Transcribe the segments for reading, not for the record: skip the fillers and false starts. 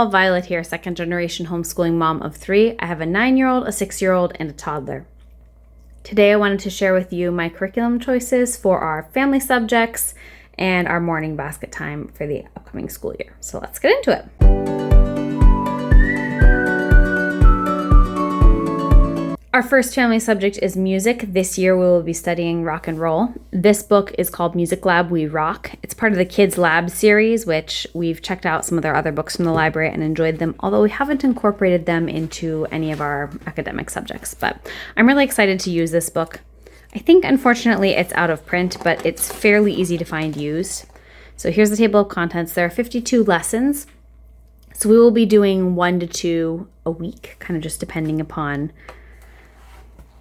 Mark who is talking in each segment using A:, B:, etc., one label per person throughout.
A: all, Violet here, second generation homeschooling mom of 3. I have a 9-year-old, a 6-year-old, and a toddler. Today I wanted to share with you my curriculum choices for our family subjects and our morning basket time for the upcoming school year. So let's get into it. Our first family subject is music. This year we will be studying rock and roll. This book is called Music Lab We Rock. It's part of the Kids Lab series, which we've checked out some of their other books from the library and enjoyed them, although we haven't incorporated them into any of our academic subjects. But I'm really excited to use this book. I think unfortunately it's out of print, but it's fairly easy to find used. So here's the table of contents. There are 52 lessons. So we will be doing 1 to 2 a week, kind of just depending upon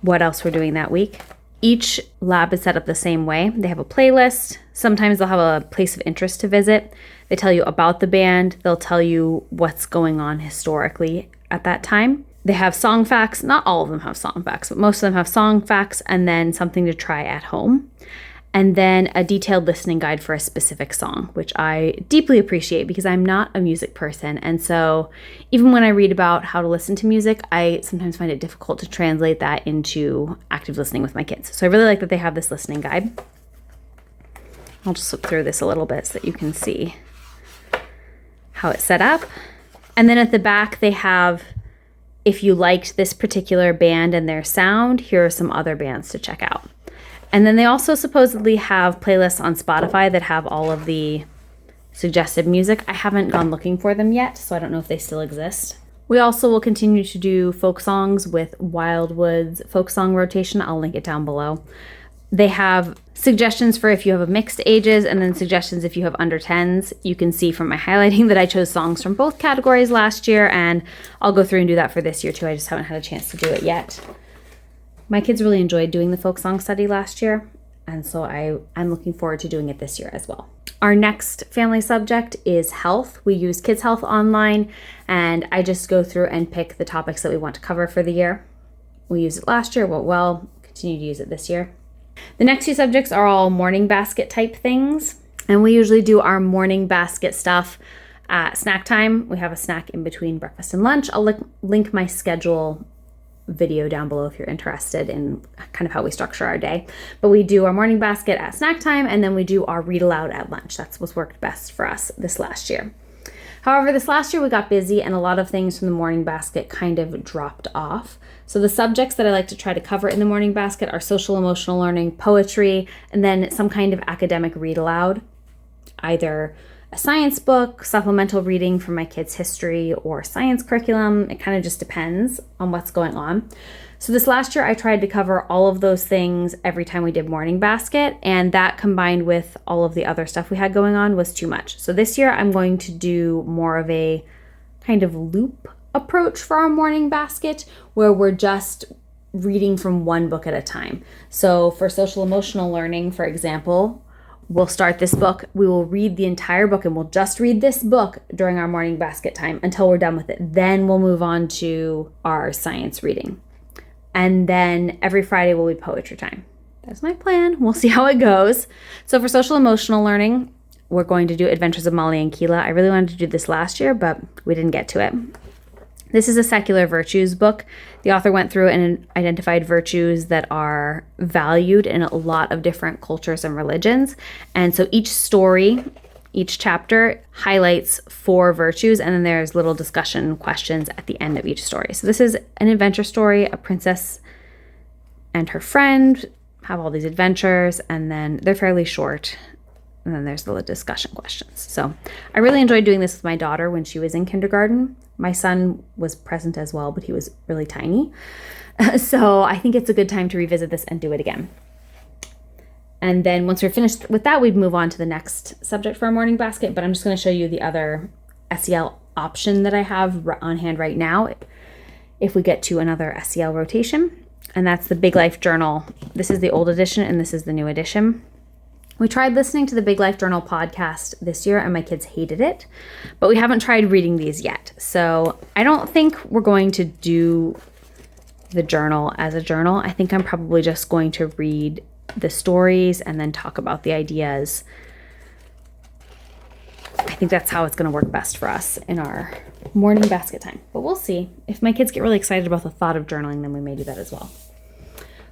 A: what else we're doing that week. Each lab is set up the same way. They have a playlist. Sometimes they'll have a place of interest to visit. They tell you about the band. They'll tell you what's going on historically at that time. They have song facts. Not all of them have song facts, but most of them have song facts and then something to try at home. And then a detailed listening guide for a specific song, which I deeply appreciate because I'm not a music person. And so even when I read about how to listen to music, I sometimes find it difficult to translate that into active listening with my kids. So I really like that they have this listening guide. I'll just flip through this a little bit so that you can see how it's set up. And then at the back, they have, if you liked this particular band and their sound, here are some other bands to check out. And then they also supposedly have playlists on Spotify that have all of the suggested music. I haven't gone looking for them yet, so I don't know if they still exist. We also will continue to do folk songs with Wildwood's folk song rotation. I'll link it down below. They have suggestions for if you have mixed ages and then suggestions if you have under 10s. You can see from my highlighting that I chose songs from both categories last year, and I'll go through and do that for this year too. I just haven't had a chance to do it yet. My kids really enjoyed doing the folk song study last year, and so I'm looking forward to doing it this year as well. Our next family subject is health. We use Kids Health Online, and I just go through and pick the topics that we want to cover for the year. We used it last year, went well, continue to use it this year. The next 2 subjects are all morning basket type things, and we usually do our morning basket stuff at snack time. We have a snack in between breakfast and lunch. I'll link my schedule video down below if you're interested in kind of how we structure our day. But we do our morning basket at snack time, and then we do our read aloud at lunch. That's what's worked best for us this last year. However, this last year we got busy and a lot of things from the morning basket kind of dropped off. So the subjects that I like to try to cover in the morning basket are social emotional learning, poetry, and then some kind of academic read aloud, either a science book, supplemental reading from my kids' history, or science curriculum. It kind of just depends on what's going on. So this last year I tried to cover all of those things every time we did morning basket, and that combined with all of the other stuff we had going on was too much. So this year I'm going to do more of a kind of loop approach for our morning basket where we're just reading from one book at a time. So for social emotional learning, for example, we'll start this book, we will read the entire book, and we'll just read this book during our morning basket time until we're done with it. Then we'll move on to our science reading. And then every Friday will be poetry time. That's my plan. We'll see how it goes. So for social emotional learning, we're going to do Adventures of Molly and Keela. I really wanted to do this last year, but we didn't get to it. This is a secular virtues book. The author went through and identified virtues that are valued in a lot of different cultures and religions. And so each story, each chapter highlights 4 virtues, and then there's little discussion questions at the end of each story. So this is an adventure story. A princess and her friend have all these adventures, and then they're fairly short. And then there's the discussion questions. So I really enjoyed doing this with my daughter when she was in kindergarten. My son was present as well, but he was really tiny. So I think it's a good time to revisit this and do it again. And then once we're finished with that, we'd move on to the next subject for our morning basket. But I'm just going to show you the other SEL option that I have on hand right now if we get to another SEL rotation. And that's the Big Life Journal. This is the old edition and this is the new edition. We tried listening to the Big Life Journal podcast this year and my kids hated it, but we haven't tried reading these yet. So I don't think we're going to do the journal as a journal. I think I'm probably just going to read the stories and then talk about the ideas I think that's how it's going to work best for us in our morning basket time. But we'll see. If my kids get really excited about the thought of journaling, then we may do that as well.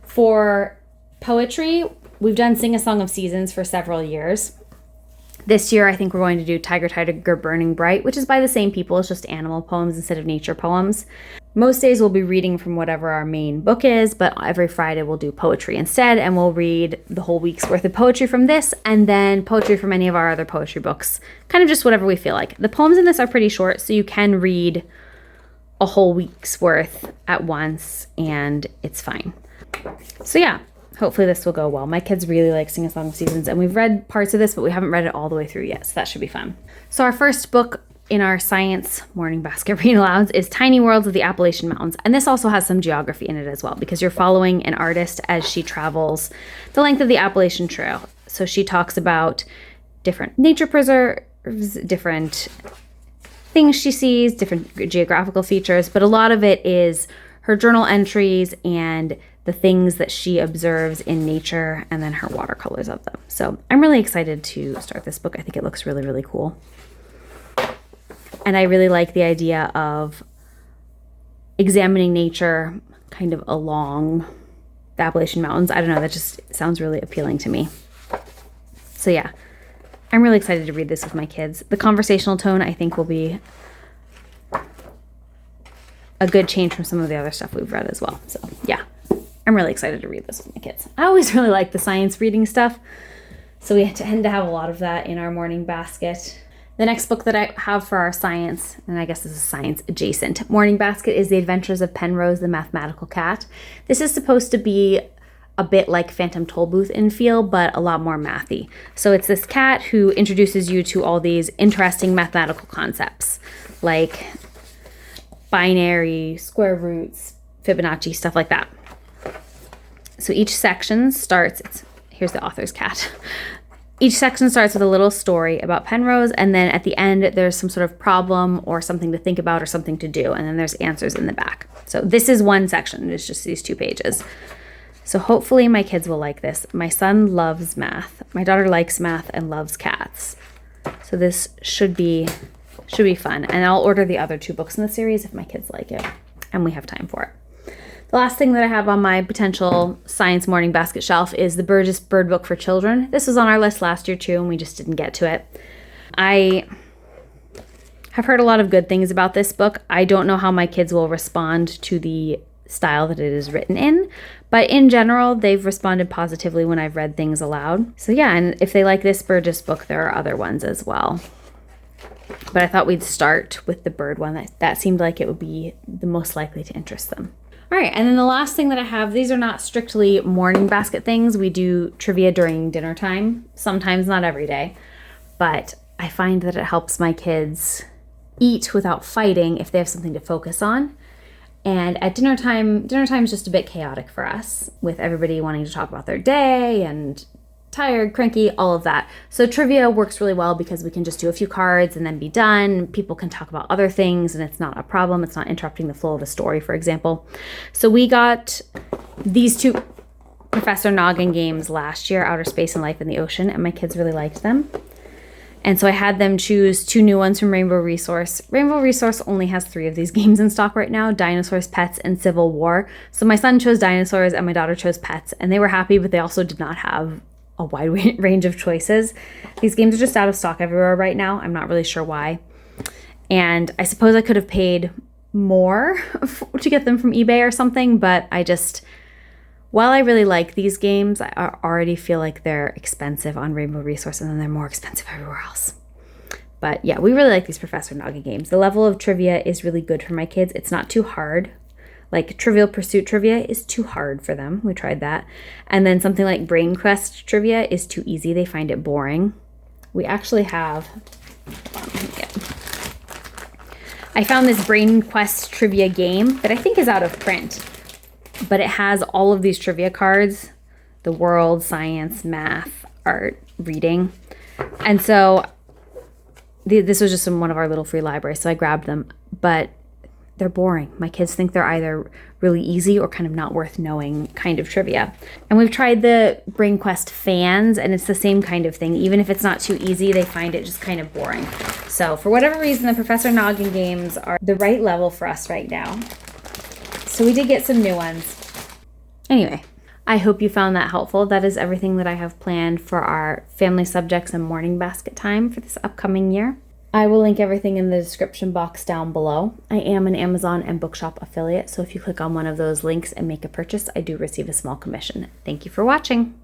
A: For poetry, we've done Sing a Song of Seasons for several years. This year, I think we're going to do Tiger, Tiger, Burning Bright, which is by the same people. It's just animal poems instead of nature poems. Most days we'll be reading from whatever our main book is, but every Friday we'll do poetry instead, and we'll read the whole week's worth of poetry from this, and then poetry from any of our other poetry books. Kind of just whatever we feel like. The poems in this are pretty short, so you can read a whole week's worth at once, and it's fine. So yeah. Hopefully this will go well. My kids really like Sing a Song of Seasons, and we've read parts of this, but we haven't read it all the way through yet, so that should be fun. So our first book in our science morning basket read alouds is Tiny Worlds of the Appalachian Mountains, and this also has some geography in it as well, because you're following an artist as she travels the length of the Appalachian Trail. So she talks about different nature preserves, different things she sees, different geographical features, but a lot of it is her journal entries and the things that she observes in nature, and then her watercolors of them. So I'm really excited to start this book. I think it looks really, really cool. And I really like the idea of examining nature kind of along the Appalachian Mountains. I don't know, that just sounds really appealing to me. So yeah, I'm really excited to read this with my kids. The conversational tone, I think, will be a good change from some of the other stuff we've read as well. So yeah. I'm really excited to read this with my kids. I always really like the science reading stuff, so we tend to have a lot of that in our morning basket. The next book that I have for our science, and I guess this is science adjacent, morning basket is The Adventures of Penrose the Mathematical Cat. This is supposed to be a bit like Phantom Tollbooth in feel, but a lot more mathy. So it's this cat who introduces you to all these interesting mathematical concepts, like binary, square roots, Fibonacci, stuff like that. So each section starts, here's the author's cat. Each section starts with a little story about Penrose, and then at the end, there's some sort of problem or something to think about or something to do, and then there's answers in the back. So this is one section. It's just these 2 pages. So hopefully my kids will like this. My son loves math. My daughter likes math and loves cats. So this should be fun. And I'll order the other 2 books in the series if my kids like it and we have time for it. The last thing that I have on my potential science morning basket shelf is the Burgess Bird Book for Children. This was on our list last year too, and we just didn't get to it. I have heard a lot of good things about this book. I don't know how my kids will respond to the style that it is written in, but in general, they've responded positively when I've read things aloud. So yeah, and if they like this Burgess book, there are other ones as well. But I thought we'd start with the bird one. That seemed like it would be the most likely to interest them. All right, and then the last thing that I have, these are not strictly morning basket things. We do trivia during dinner time, sometimes not every day, but I find that it helps my kids eat without fighting if they have something to focus on. And at dinner time is just a bit chaotic for us, with everybody wanting to talk about their day and tired, cranky, all of that. So trivia works really well because we can just do a few cards and then be done. People can talk about other things and it's not a problem. It's not interrupting the flow of a story, for example. So we got these 2 Professor Noggin games last year, Outer Space and Life in the Ocean, and my kids really liked them. And so I had them choose 2 new ones from Rainbow Resource. Rainbow Resource only has 3 of these games in stock right now: Dinosaurs, Pets, and Civil War. So my son chose Dinosaurs and my daughter chose Pets, and they were happy, but they also did not have a wide range of choices. These games are just out of stock everywhere right now. I'm not really sure why. And I suppose I could have paid more to get them from eBay or something, but while I really like these games, I already feel like they're expensive on Rainbow Resource, and then they're more expensive everywhere else. But yeah, we really like these Professor Noggin games. The level of trivia is really good for my kids. It's not too hard. Like Trivial Pursuit trivia is too hard for them. We tried that. And then something like Brain Quest trivia is too easy. They find it boring. We actually have, I found this Brain Quest trivia game that I think is out of print, but it has all of these trivia cards: the world, science, math, art, reading. And so this was just in one of our little free libraries, so I grabbed them. But they're boring. My kids think they're either really easy or kind of not worth knowing kind of trivia. And we've tried the Brain Quest fans, and it's the same kind of thing. Even if it's not too easy, they find it just kind of boring. So for whatever reason, the Professor Noggin games are the right level for us right now. So we did get some new ones. Anyway, I hope you found that helpful. That is everything that I have planned for our family subjects and morning basket time for this upcoming year. I will link everything in the description box down below. I am an Amazon and Bookshop affiliate, so if you click on one of those links and make a purchase, I do receive a small commission. Thank you for watching.